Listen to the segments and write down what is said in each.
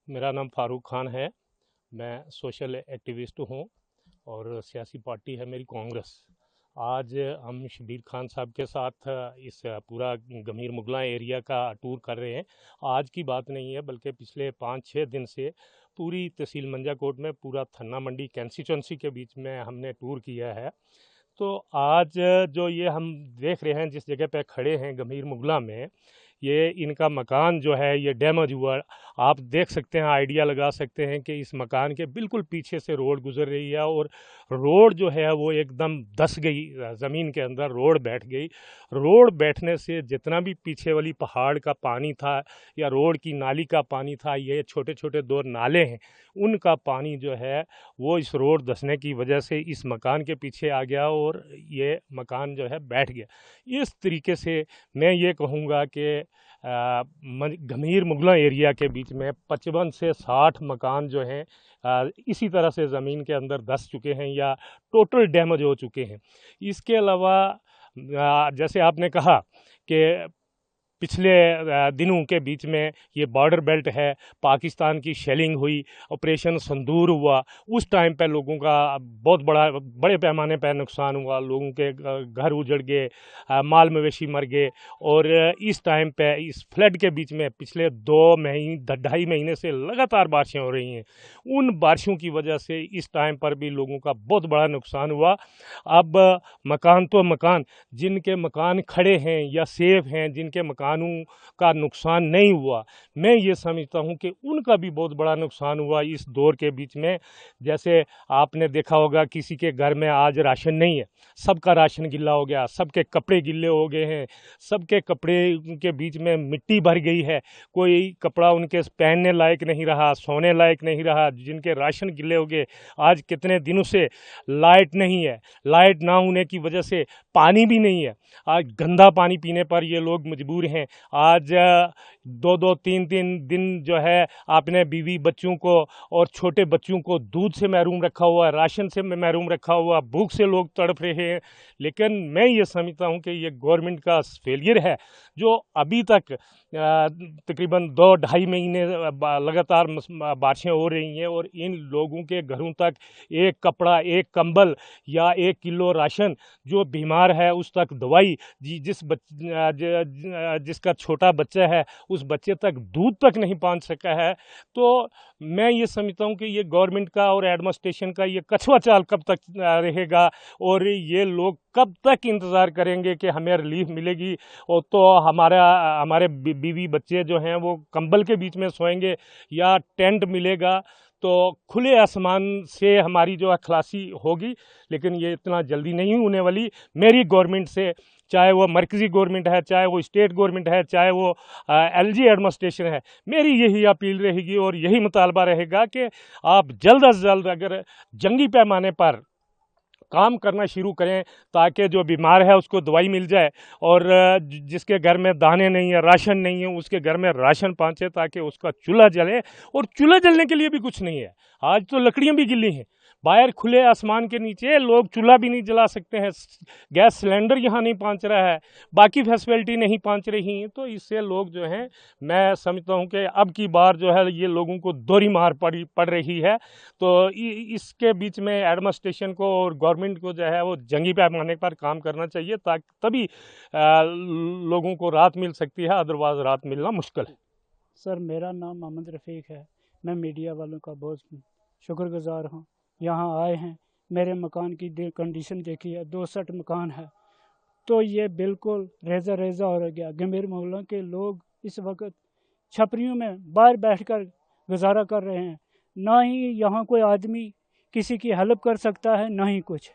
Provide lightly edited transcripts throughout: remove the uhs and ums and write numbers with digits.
मेरा नाम फ़ारूक खान है। मैं सोशल एक्टिविस्ट हूँ और सियासी पार्टी है मेरी कांग्रेस। आज हम शबीर खान साहब के साथ इस पूरा गमीर मुगला एरिया का टूर कर रहे हैं। आज की बात नहीं है बल्कि पिछले 5-6 दिन से पूरी तहसील मंजाकोट में पूरा थन्ना मंडी कंस्टिट्यूंसी के बीच में हमने टूर किया है। तो आज जो ये हम देख रहे हैं जिस जगह पे खड़े हैं गंभीर मुगला में, ये इनका मकान जो है ये डैमेज हुआ। आप देख सकते हैं, आइडिया लगा सकते हैं कि इस मकान के बिल्कुल पीछे से रोड गुजर रही है और रोड जो है वो एकदम धंस गई, ज़मीन के अंदर रोड बैठ गई। रोड बैठने से जितना भी पीछे वाली पहाड़ का पानी था या रोड की नाली का पानी था, ये छोटे छोटे 2 नाले हैं, उनका पानी जो है वो इस रोड धंसने की वजह से इस मकान के पीछे आ गया और ये मकान जो है बैठ गया। इस तरीके से मैं ये कहूँगा कि गंभीर मुगला एरिया के बीच में 55 से 60 मकान जो हैं इसी तरह से ज़मीन के अंदर धंस चुके हैं या टोटल डैमेज हो चुके हैं। इसके अलावा जैसे आपने कहा कि पिछले दिनों के बीच में ये बॉर्डर बेल्ट है, पाकिस्तान की शेलिंग हुई, ऑपरेशन संदूर हुआ, उस टाइम पे लोगों का बहुत बड़े पैमाने पर नुकसान हुआ। लोगों के घर उजड़ गए, माल मवेशी मर गए। और इस टाइम पे इस फ्लड के बीच में पिछले 2 महीने 2.5 महीने से लगातार बारिशें हो रही हैं। उन बारिशों की वजह से इस टाइम पर भी लोगों का बहुत बड़ा नुकसान हुआ। अब मकान तो मकान, जिनके मकान खड़े हैं या सेफ हैं, जिनके मकानों का नुकसान नहीं हुआ, मैं ये समझता हूँ कि उनका भी बहुत बड़ा नुकसान हुआ इस दौर के बीच में। जैसे आपने देखा होगा किसी के घर में आज राशन नहीं है, सबका राशन गिल्ला हो गया, सबके कपड़े गिल्ले हो गए हैं, सबके कपड़े के बीच में मिट्टी भर गई है, कोई कपड़ा उनके पहनने लायक नहीं रहा, सोने लायक नहीं रहा, जिनके राशन गिल्ले हो गए। आज कितने दिनों से लाइट नहीं है, लाइट ना होने की वजह से पानी भी नहीं है। आज गंदा पानी पीने पर ये लोग मजबूर हैं। आज 2-2 3-3 दिन जो है आपने बीवी बच्चों को और छोटे बच्चों को दूध से महरूम रखा हुआ है, राशन से महरूम रखा हुआ, भूख से लोग तड़प रहे हैं। लेकिन मैं ये समझता हूँ कि ये गवर्नमेंट का फेलियर है जो अभी तक तकरीबन 2-2.5 महीने लगातार बारिशें हो रही हैं और इन लोगों के घरों तक एक कपड़ा, एक कंबल या 1 किलो राशन, जो बीमार है उस तक दवाई, जिसका छोटा बच्चा है उस बच्चे तक दूध तक नहीं पहुंच सका है। तो मैं ये समझता हूँ कि ये गवर्नमेंट का और एडमिनिस्ट्रेशन का ये कछुआ चाल कब तक रहेगा और ये लोग कब तक इंतज़ार करेंगे कि हमें रिलीफ मिलेगी। और तो हमारे बीवी बच्चे जो हैं वो कंबल के बीच में सोएंगे या टेंट मिलेगा, तो खुले आसमान से हमारी जो है खलासी होगी। लेकिन ये इतना जल्दी नहीं होने वाली। मेरी गवर्नमेंट से, चाहे वो मरकज़ी गवर्नमेंट है, चाहे वो स्टेट गवर्नमेंट है, चाहे वो एलजी एडमिनिस्ट्रेशन है, मेरी यही अपील रहेगी और यही मुतालबा रहेगा कि आप जल्द से जल्द अगर जंगी पैमाने पर काम करना शुरू करें ताकि जो बीमार है उसको दवाई मिल जाए और जिसके घर में दाने नहीं है, राशन नहीं है, उसके घर में राशन पहुंचे ताकि उसका चूल्हा जले। और चूल्हा जलने के लिए भी कुछ नहीं है, आज तो लकड़ियां भी गिली हैं। बाहर खुले आसमान के नीचे लोग चूल्हा भी नहीं जला सकते हैं, गैस सिलेंडर यहाँ नहीं पहुँच रहा है, बाकी फैसिलिटी नहीं पहुँच रही हैं। तो इससे लोग जो हैं, मैं समझता हूँ कि अब की बार जो है ये लोगों को दोहरी मार पड़ रही है। तो इसके बीच में एडमिनिस्ट्रेशन को और गवर्नमेंट को जो है वो जंगी पैमाने पर काम करना चाहिए ताकि तभी लोगों को राहत मिल सकती है, अदरवाइज राहत मिलना मुश्किल है। सर, मेरा नाम मोहम्मद रफ़ीक है। मैं मीडिया वालों का बहुत शुक्रगुज़ार हूँ। यहाँ आए हैं, मेरे मकान की कंडीशन देखी है, 62 मकान है। तो ये बिल्कुल रेज़ा रेज़ा हो गया। गंभीर मोहल्लों के लोग इस वक्त छपरियों में बाहर बैठकर गुजारा कर रहे हैं। ना ही यहाँ कोई आदमी किसी की हेल्प कर सकता है, ना ही कुछ।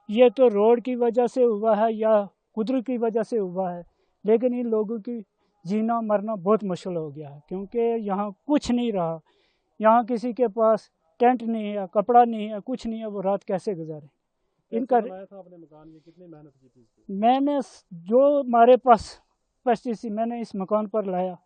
ये तो रोड की वजह से हुआ है या कुदरत की वजह से हुआ है, लेकिन इन लोगों की जीना मरना बहुत मुश्किल हो गया है क्योंकि यहाँ कुछ नहीं रहा। यहाँ किसी के पास टेंट नहीं है, कपड़ा नहीं है, कुछ नहीं है, वो रात कैसे गुजारे। इनका बनाया था आपने मकान में, कितनी मेहनत की थी इसकी? मैंने जो हमारे पास पैसे मैंने इस मकान पर लाया,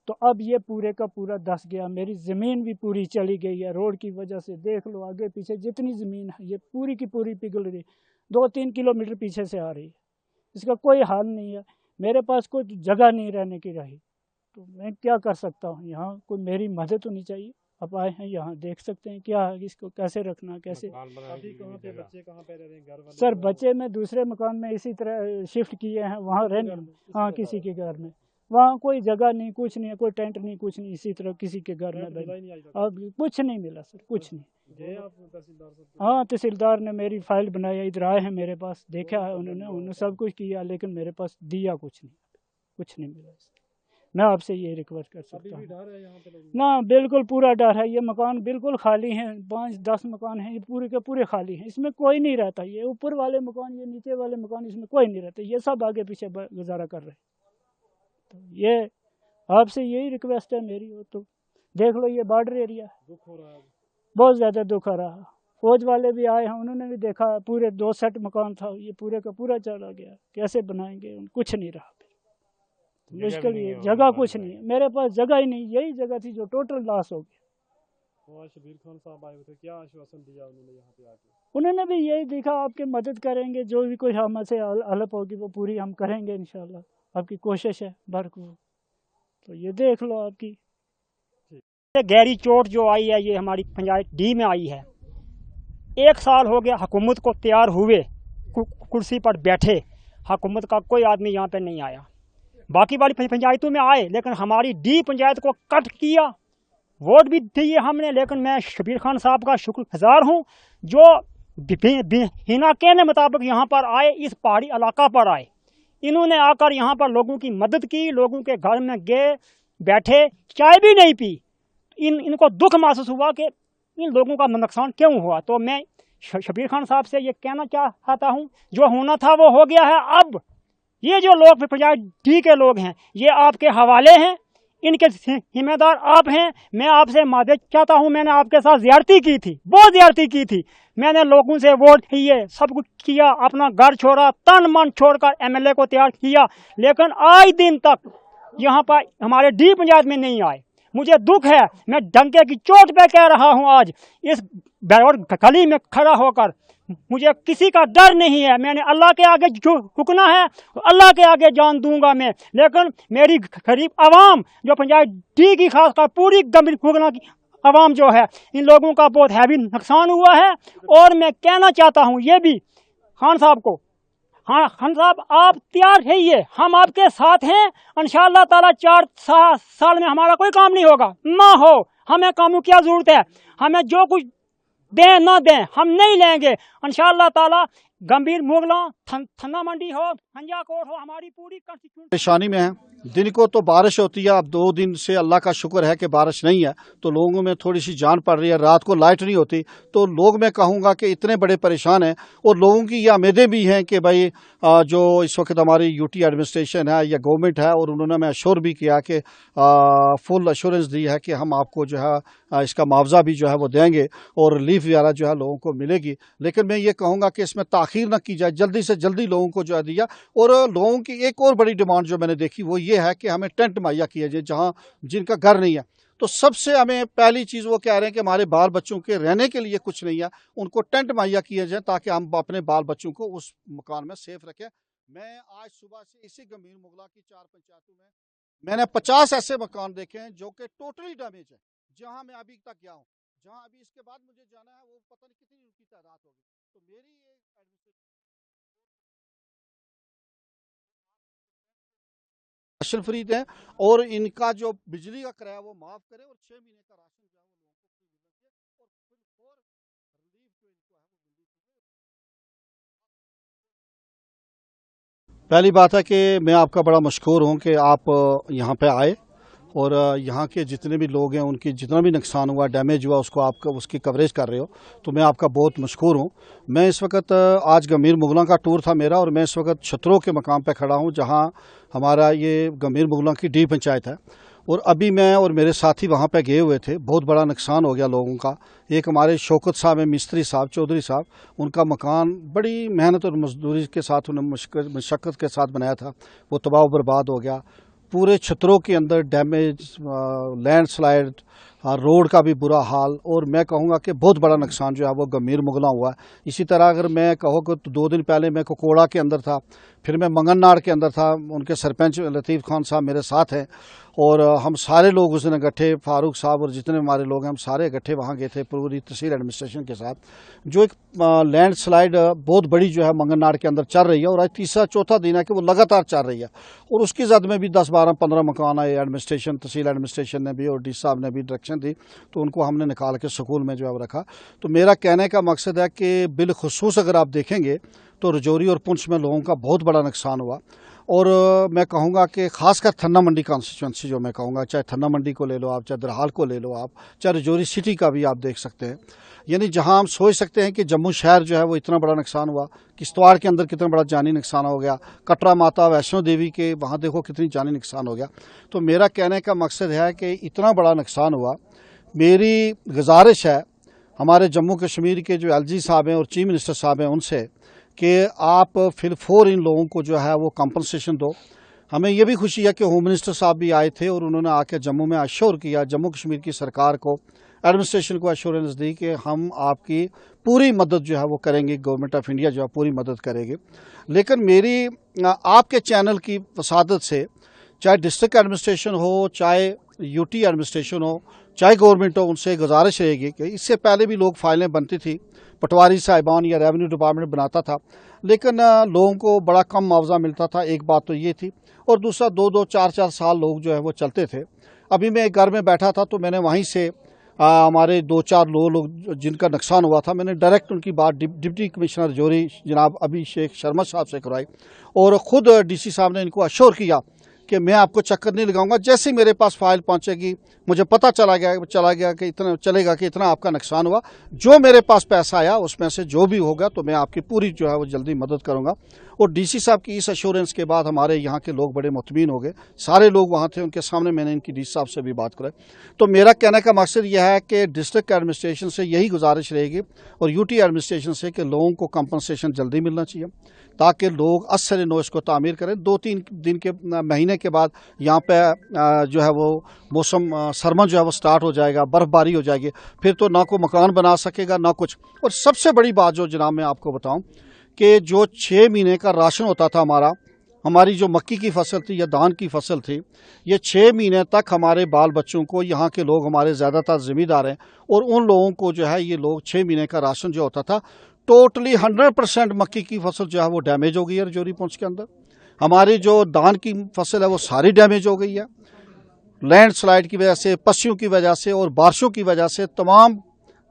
तो अब ये पूरे का पूरा धंस गया। मेरी ज़मीन भी पूरी चली गई है रोड की वजह से। देख लो आगे पीछे जितनी ज़मीन है ये पूरी की पूरी पिघल रही, 2-3 किलोमीटर पीछे से आ रही है। इसका कोई हाल नहीं है। मेरे पास कोई जगह नहीं रहने की रही, तो मैं क्या कर सकता हूँ। यहाँ कोई मेरी मदद होनी चाहिए। आप आए हैं यहाँ देख सकते हैं क्या है, इसको कैसे रखना, कैसे। अभी कहाँ पे बच्चे कहाँ पे रह रहे हैं, घर वाले? सर बच्चे में दूसरे मकान में इसी तरह शिफ्ट किए हैं, वहाँ रहने। हाँ किसी के घर में, वहाँ कोई जगह नहीं, कुछ नहीं, कोई टेंट नहीं, कुछ नहीं, इसी तरह किसी के घर में मिला ही नहीं आज तक? अब कुछ नहीं मिला सर, कुछ नहीं। गए आप तहसीलदार साहब? हाँ तहसीलदार ने मेरी फाइल बनाई, इधर आए हैं मेरे पास, देखा है उन्होंने सब कुछ किया, लेकिन मेरे पास दिया कुछ नहीं, कुछ नहीं मिला। मैं आपसे ये रिक्वेस्ट कर अभी सकता भी हूँ। डर है यहाँ पे लोग? ना बिल्कुल पूरा डर है, ये मकान बिल्कुल खाली हैं, 5-10 मकान हैं, ये पूरे के पूरे खाली हैं, इसमें कोई नहीं रहता। ये ऊपर वाले मकान, ये नीचे वाले मकान, इसमें कोई नहीं रहता, ये सब आगे पीछे गुजारा कर रहे हैं। तो ये आपसे यही रिक्वेस्ट है मेरी। हो तो देख लो, ये बॉर्डर एरिया है, दुख हो रहा है? बहुत ज़्यादा दुख हो रहा। फौज वाले भी आए हैं, उन्होंने भी देखा, पूरे 2 सेट मकान था, ये पूरे का पूरा चला गया, कैसे बनाएंगे, कुछ नहीं रहा। मुश्किल ये जगह कुछ नहीं है, मेरे पास जगह ही नहीं, यही जगह थी जो टोटल लॉस हो गई। तो आज शबीर खान साहब आए हुए थे, क्या आश्वासन दिया उन्होंने यहाँ पे आके? उन्होंने भी यही देखा, आपकी मदद करेंगे, जो भी कोई हमसे हेल्प होगी वो पूरी हम करेंगे इंशाल्लाह, आपकी कोशिश है भरपूर। तो ये देख लो आपकी गहरी चोट जो आई है, ये हमारी पंचायत डी में आई है। 1 साल हो गया हुकूमत को तैयार हुए, कुर्सी पर बैठे, हुकूमत का कोई आदमी यहाँ पे नहीं आया। बाकी वाली पंचायतों में आए, लेकिन हमारी डी पंचायत को कट किया। वोट भी दिए हमने, लेकिन मैं शबीर खान साहब का शुक्रगुजार हूँ, जो बिना कहने मुताबिक यहाँ पर आए, इस पहाड़ी इलाका पर आए। इन्होंने आकर यहाँ पर लोगों की मदद की, लोगों के घर में गए, बैठे, चाय भी नहीं पी। इनको दुख महसूस हुआ कि इन लोगों का नुकसान क्यों हुआ। तो मैं शबीर खान साहब से ये कहना चाहता हूँ, जो होना था वो हो गया है। अब ये जो लोग पंचायत डी के लोग हैं, ये आपके हवाले हैं, इनके जिम्मेदार आप हैं। मैं आपसे माफी चाहता हूँ, मैंने आपके साथ ज़्यादती की थी, बहुत ज़्यादती की थी। मैंने लोगों से वोट लिए, सब कुछ किया, अपना घर छोड़ा, तन मन छोड़कर एमएलए को तैयार किया, लेकिन आज दिन तक यहाँ पर हमारे डी पंचायत में नहीं आए। मुझे दुख है, मैं डंके की चोट पे कह रहा हूँ आज इस गली में खड़ा होकर, मुझे किसी का डर नहीं है। मैंने अल्लाह के आगे जो झुकना है, अल्लाह के आगे जान दूंगा मैं। लेकिन मेरी गरीब आवाम, जो पंचायत डी की खासकर पूरी गंभीर मुगला की आवाम जो है, इन लोगों का बहुत हैवी नुकसान हुआ है। और मैं कहना चाहता हूँ ये भी खान साहब को, हाँ खान साहब आप तैयार रहिए, हम आपके साथ हैं। इंशाअल्लाह ताला 4 साल में हमारा कोई काम नहीं होगा ना हो, हमें कामों की जरूरत है। हमें जो कुछ दें ना दें, हम नहीं लेंगे इंशाअल्लाह ताला। गंभीर मुगला, थन्ना मंडी हो, हंजा कोट हो, हमारी पूरी परेशानी में है। दिन को तो बारिश होती है, अब 2 दिन से अल्लाह का शुक्र है कि बारिश नहीं है, तो लोगों में थोड़ी सी जान पड़ रही है। रात को लाइट नहीं होती, तो लोग मैं कहूँगा कि इतने बड़े परेशान हैं। और लोगों की ये उम्मीदें भी हैं कि भाई जो इस वक्त हमारी यूटी एडमिनिस्ट्रेशन है या गवर्नमेंट है, और उन्होंने मैं अश्योर भी किया कि फुल अश्योरेंस दी है कि हम आपको जो है इसका मुआवजा भी जो है वो देंगे और रिलीफ वगैरह जो है लोगों को मिलेगी। लेकिन मैं ये कहूँगा कि इसमें ताख़ीर न की जाए, जल्दी से जल्दी लोगों को जो है दिया। और लोगों की एक और बड़ी डिमांड जो मैंने देखी वो ये है कि हमें टेंट मुहैया किया जाए, जहाँ जिनका घर नहीं है। तो सबसे हमें पहली चीज़ वो कह रहे हैं कि हमारे बाल बच्चों के रहने के लिए कुछ नहीं है, उनको टेंट मुहैया किया जाए, ताकि हम अपने बाल बच्चों को उस मकान में सेफ रखें। मैं आज सुबह से इसी गंभीर मुगला की 4 पंचायतों में मैंने 50 ऐसे मकान देखे हैं जो कि टोटली डैमेज है, जहाँ मैं अभी तक गया हूँ। जहाँ अभी इसके बाद मुझे जाना है, वो पता नहीं कितनी उनकी तादाद होगी। तो मेरी ये राशन फ्री दें, और इनका जो बिजली का किराया वो माफ करें, और 6 महीने का राशन जो है वो लोगों को फ्री मिल जाए, और फिर और रिलीफ जो इनको है वो मिलनी चाहिए। पहली बात है कि मैं आपका बड़ा मशकूर हूँ कि आप यहाँ पे आए, और यहाँ के जितने भी लोग हैं उनकी जितना भी नुकसान हुआ, डैमेज हुआ, उसको आप उसकी कवरेज कर रहे हो, तो मैं आपका बहुत मशकूर हूँ। मैं इस वक्त आज गंभीर मुगला का टूर था मेरा, और मैं इस वक्त छतरों के मकाम पे खड़ा हूँ, जहाँ हमारा ये गंभीर मुगला की डी पंचायत है। और अभी मैं और मेरे साथी वहाँ पे गए हुए थे, बहुत बड़ा नुकसान हो गया लोगों का। एक हमारे शौकत साहब हैं, मिस्त्री साहब, चौधरी साहब, उनका मकान बड़ी मेहनत और मजदूरी के साथ उन्होंने मशक्क़त के साथ बनाया था, वो तबाह बर्बाद हो गया। पूरे छतरों के अंदर डैमेज, लैंडस्लाइड, रोड का भी बुरा हाल, और मैं कहूँगा कि बहुत बड़ा नुकसान जो है वो गंभीर मुगला हुआ है। इसी तरह अगर मैं कहूँ कि 2 दिन पहले मैं कोकोड़ा के अंदर था, फिर मैं मंगननाड़ के अंदर था, उनके सरपंच लतीफ़ खान साहब मेरे साथ हैं, और हम सारे लोग उस दिन इकट्ठे, फारूक साहब और जितने हमारे लोग हैं हम सारे इकट्ठे वहाँ गए थे पूरी तहसील एडमिनिस्ट्रेशन के साथ। जो एक लैंड स्लाइड बहुत बड़ी जो है मंगननाड़ के अंदर चल रही है और आज तीसरा चौथा दिन है कि वो लगातार चल रही है और उसकी जद में भी 10, 12, 15 मकान आए। एडमिनिस्ट्रेशन, तहसील एडमिनिस्ट्रेशन ने भी और डी साहब ने भी डायरेक्शन दी तो उनको हमने निकाल के स्कूल में जो है रखा। तो मेरा कहने का मकसद है कि बिलखुसूस अगर आप देखेंगे तो रजौरी और पुंछ में लोगों का बहुत बड़ा नुकसान हुआ। और मैं कहूँगा कि खासकर थन्ना मंडी कॉन्स्टिट्यूंसी जो मैं कहूँगा, चाहे थन्ना मंडी को ले लो आप, चाहे दरहाल को ले लो आप, चाहे रजौरी सिटी का भी आप देख सकते हैं। यानी जहाँ हम सोच सकते हैं कि जम्मू शहर जो है वो इतना बड़ा नुकसान हुआ, किश्तवाड़ के अंदर कितना बड़ा जानी नुकसान हो गया, कटरा माता वैष्णो देवी के वहाँ देखो कितनी जानी नुकसान हो गया। तो मेरा कहने का मकसद है कि इतना बड़ा नुकसान हुआ। मेरी गुजारिश है हमारे जम्मू कश्मीर के जो LG साहब हैं और चीफ मिनिस्टर साहब हैं उनसे कि आप फिलफोर इन लोगों को जो है वो कंपनसेशन दो। हमें ये भी खुशी है कि होम मिनिस्टर साहब भी आए थे और उन्होंने आके जम्मू में अश्योर किया, जम्मू कश्मीर की सरकार को, एडमिनिस्ट्रेशन को अश्योरेंस दी कि हम आपकी पूरी मदद जो है वो करेंगे, गवर्नमेंट ऑफ इंडिया जो है पूरी मदद करेगी। लेकिन मेरी आपके चैनल की वसादत से, चाहे डिस्ट्रिक्ट एडमिनिस्ट्रेशन हो, चाहे UT एडमिनिस्ट्रेशन हो, चाहे गवर्नमेंट हो, उनसे गुजारिश रहेगी कि इससे पहले भी लोग फाइलें बनती थी, पटवारी साहिबान या रेवेन्यू डिपार्टमेंट बनाता था, लेकिन लोगों को बड़ा कम मुआवजा मिलता था। एक बात तो ये थी और दूसरा 2-2, 4-4 साल लोग जो है वो चलते थे। अभी मैं एक घर में बैठा था तो मैंने वहीं से हमारे 2-4 लोग जिनका नुकसान हुआ था, मैंने डायरेक्ट उनकी बात डिप्टी कमिश्नर रजौरी जनाब अभिषेक शर्मा साहब से कराई और ख़ुद DC साहब ने इनको अश्योर किया कि मैं आपको चक्कर नहीं लगाऊंगा। जैसे ही मेरे पास फाइल पहुंचेगी, मुझे पता चला गया कि इतना आपका नुकसान हुआ, जो मेरे पास पैसा आया उसमें से जो भी होगा तो मैं आपकी पूरी जो है वो जल्दी मदद करूंगा। और DC साहब की इस अश्योरेंस के बाद हमारे यहाँ के लोग बड़े मुतमीन हो गए। सारे लोग वहाँ थे, उनके सामने मैंने इनकी DC साहब से भी बात कराई। तो मेरा कहने का मकसद यह है कि डिस्ट्रिक्ट एडमिनिस्ट्रेशन से यही गुजारिश रहेगी और UT एडमिनिस्ट्रेशन से कि लोगों को कंपनसेशन जल्दी मिलना चाहिए ताकि लोग असर नो इसको तामीर करें। 2-3 दिन के महीने के बाद यहाँ पे जो है वो मौसम सरमा जो है वो स्टार्ट हो जाएगा, बर्फ़बारी हो जाएगी, फिर तो ना कोई मकान बना सकेगा ना कुछ। और सबसे बड़ी बात जो जनाब मैं आपको बताऊं कि जो 6 महीने का राशन होता था हमारी जो मक्की की फसल थी या धान की फसल थी, ये 6 महीने तक हमारे बाल बच्चों को, यहाँ के लोग हमारे ज़्यादातर ज़मींदार हैं और उन लोगों को जो है ये लोग 6 महीने का राशन जो होता था, टोटली 100% मक्की की फसल जो है वो डैमेज हो गई है रजौरी पुंछ के अंदर। हमारी जो धान की फसल है वो सारी डैमेज हो गई है लैंडस्लाइड की वजह से, पस्सियों की वजह से और बारिशों की वजह से तमाम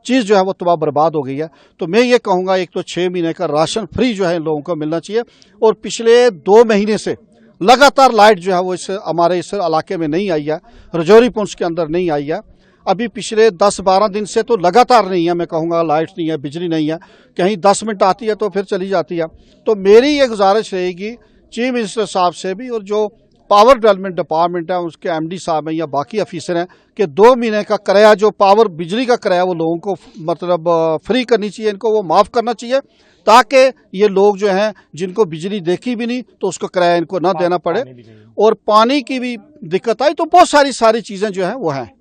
चीज़ जो है वो तबाह बर्बाद हो गई है। तो मैं ये कहूँगा एक तो 6 महीने का राशन फ्री जो है लोगों को मिलना चाहिए और पिछले 2 महीने से लगातार लाइट जो है वो हमारे इस इलाके में नहीं आई है, रजौरी पुंछ के अंदर नहीं आई है। अभी पिछले 10-12 दिन से तो लगातार नहीं है, मैं कहूँगा लाइट नहीं है, बिजली नहीं है, कहीं 10 मिनट आती है तो फिर चली जाती है। तो मेरी ये गुजारिश रहेगी चीफ मिनिस्टर साहब से भी और जो पावर डेवलपमेंट डिपार्टमेंट है उसके MD साहब हैं या बाकी अफीसर हैं कि 2 महीने का किराया जो पावर बिजली का किराया वो लोगों को मतलब फ्री करनी चाहिए, इनको वो माफ़ करना चाहिए ताकि ये लोग जो हैं जिनको बिजली देखी भी नहीं तो उसको किराया इनको ना देना पड़े। और पानी की भी दिक्कत आई तो बहुत सारी चीज़ें जो हैं वो हैं।